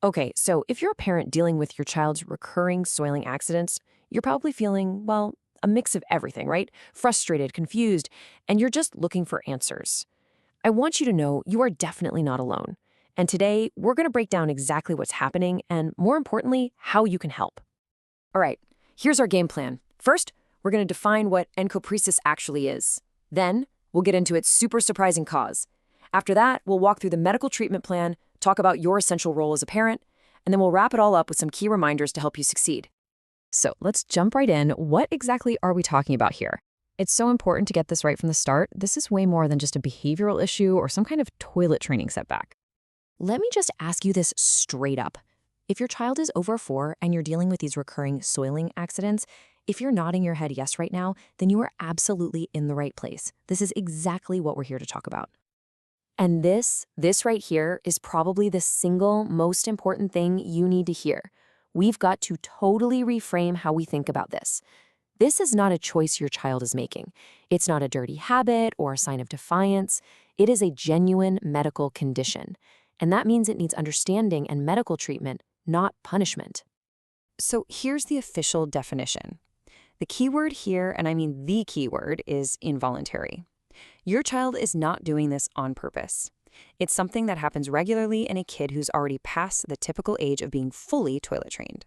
Okay, so if you're a parent dealing with your child's recurring soiling accidents, you're probably feeling, well, a mix of everything, right? Frustrated, confused, and you're just looking for answers. I want you to know you are definitely not alone. And today, we're going to break down exactly what's happening and, more importantly, how you can help. All right, here's our game plan. First, we're going to define what encopresis actually is. Then, we'll get into its super surprising cause. After that, we'll walk through the medical treatment plan, talk about your essential role as a parent, and then we'll wrap it all up with some key reminders to help you succeed. So let's jump right in. What exactly are we talking about here? It's so important to get this right from the start. This is way more than just a behavioral issue or some kind of toilet training setback. Let me just ask you this straight up. If your child is over 4 and you're dealing with these recurring soiling accidents, if you're nodding your head yes right now, then you are absolutely in the right place. This is exactly what we're here to talk about. And this right here is probably the single most important thing you need to hear. We've got to totally reframe how we think about this. This is not a choice your child is making. It's not a dirty habit or a sign of defiance. It is a genuine medical condition. And that means it needs understanding and medical treatment, not punishment. So here's the official definition. The key word here, and I mean the key word, is involuntary. Your child is not doing this on purpose. It's something that happens regularly in a kid who's already past the typical age of being fully toilet trained.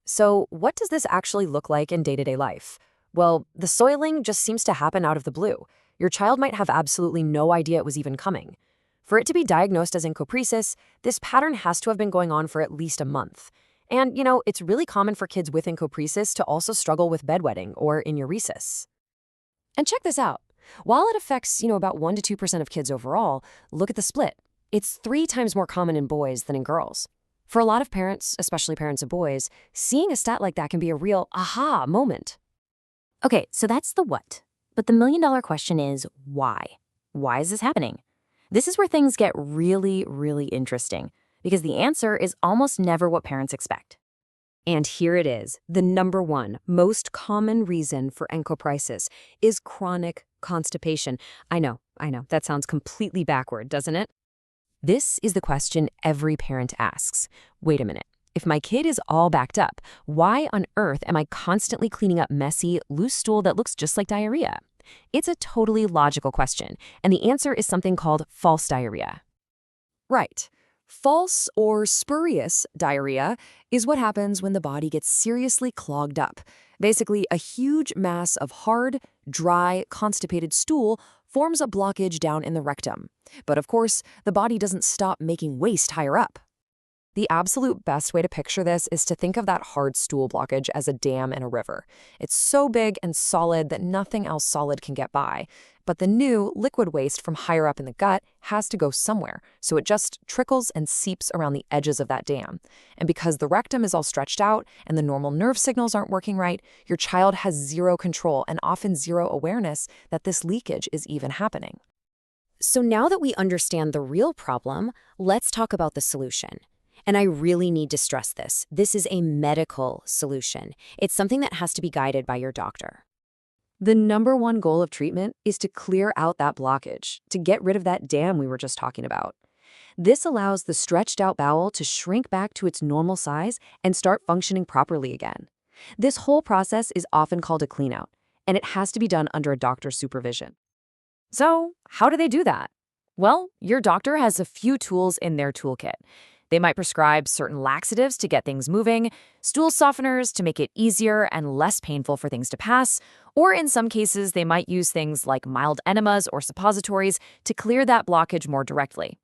So what does this actually look like in day-to-day life? Well, the soiling just seems to happen out of the blue. Your child might have absolutely no idea it was even coming. For it to be diagnosed as encopresis, this pattern has to have been going on for at least a month. And, it's really common for kids with encopresis to also struggle with bedwetting or enuresis. And check this out. While it affects, about 1 to 2% of kids overall, look at the split. It's 3 times more common in boys than in girls. For a lot of parents, especially parents of boys, seeing a stat like that can be a real aha moment. Okay, so that's the what. But the million-dollar question is why? Why is this happening? This is where things get really, really interesting, because the answer is almost never what parents expect. And here it is. The number one most common reason for encopresis is chronic constipation. I know, that sounds completely backward, doesn't it? This is the question every parent asks. Wait a minute. If my kid is all backed up, why on earth am I constantly cleaning up messy, loose stool that looks just like diarrhea? It's a totally logical question, and the answer is something called false diarrhea. Right. False or spurious diarrhea is what happens when the body gets seriously clogged up. Basically, a huge mass of hard, dry, constipated stool forms a blockage down in the rectum. But of course, the body doesn't stop making waste higher up. The absolute best way to picture this is to think of that hard stool blockage as a dam in a river. It's so big and solid that nothing else solid can get by. But the new liquid waste from higher up in the gut has to go somewhere, so it just trickles and seeps around the edges of that dam. And because the rectum is all stretched out and the normal nerve signals aren't working right, your child has zero control and often zero awareness that this leakage is even happening. So now that we understand the real problem, let's talk about the solution. And I really need to stress this. This is a medical solution. It's something that has to be guided by your doctor. The number one goal of treatment is to clear out that blockage, to get rid of that dam we were just talking about. This allows the stretched out bowel to shrink back to its normal size and start functioning properly again. This whole process is often called a cleanout, and it has to be done under a doctor's supervision. So, how do they do that? Well, your doctor has a few tools in their toolkit. They might prescribe certain laxatives to get things moving, stool softeners to make it easier and less painful for things to pass, or in some cases, they might use things like mild enemas or suppositories to clear that blockage more directly.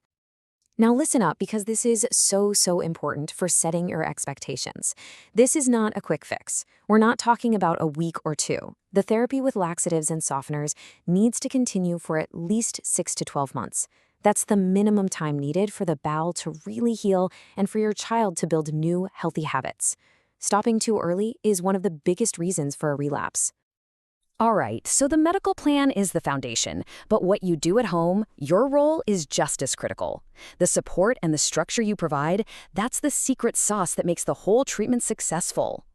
Now listen up, because this is so important for setting your expectations. This is not a quick fix. We're not talking about a week or 2. The therapy with laxatives and softeners needs to continue for at least 6 to 12 months. That's the minimum time needed for the bowel to really heal and for your child to build new, healthy habits. Stopping too early is one of the biggest reasons for a relapse. All right, so the medical plan is the foundation, but what you do at home, your role is just as critical. The support and the structure you provide, that's the secret sauce that makes the whole treatment successful.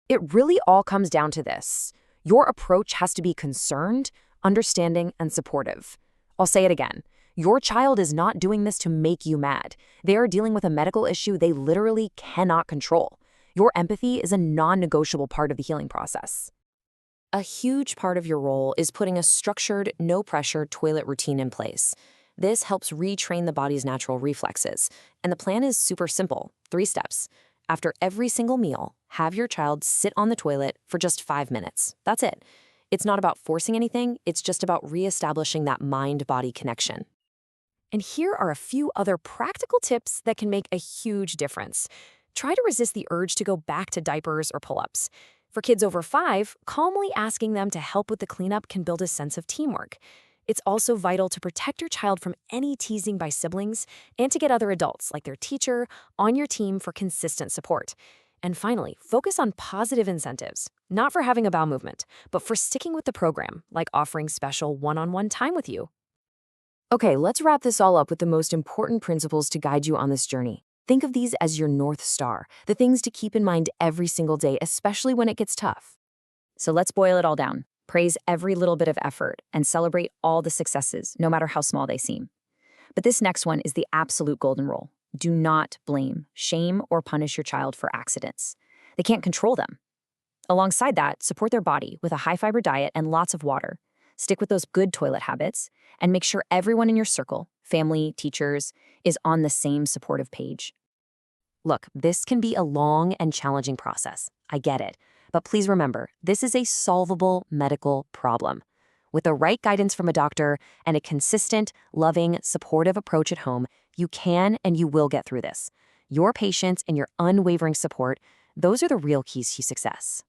It really all comes down to this. Your approach has to be concerned, understanding, and supportive. I'll say it again. Your child is not doing this to make you mad. They are dealing with a medical issue they literally cannot control. Your empathy is a non-negotiable part of the healing process. A huge part of your role is putting a structured, no-pressure toilet routine in place. This helps retrain the body's natural reflexes. And the plan is super simple, 3 steps. After every single meal, have your child sit on the toilet for just 5 minutes. That's it. It's not about forcing anything, it's just about reestablishing that mind-body connection. And here are a few other practical tips that can make a huge difference. Try to resist the urge to go back to diapers or pull-ups. For kids over 5, calmly asking them to help with the cleanup can build a sense of teamwork. It's also vital to protect your child from any teasing by siblings and to get other adults, like their teacher, on your team for consistent support. And finally, focus on positive incentives, not for having a bowel movement, but for sticking with the program, like offering special one-on-one time with you. Okay, let's wrap this all up with the most important principles to guide you on this journey. Think of these as your North Star, the things to keep in mind every single day, especially when it gets tough. So let's boil it all down. Praise every little bit of effort and celebrate all the successes, no matter how small they seem. But this next one is the absolute golden rule. Do not blame, shame, or punish your child for accidents. They can't control them. Alongside that, support their body with a high-fiber diet and lots of water. Stick with those good toilet habits, and make sure everyone in your circle, family, teachers, is on the same supportive page. Look, this can be a long and challenging process. I get it. But please remember, this is a solvable medical problem. With the right guidance from a doctor and a consistent, loving, supportive approach at home, you can and you will get through this. Your patience and your unwavering support, those are the real keys to success.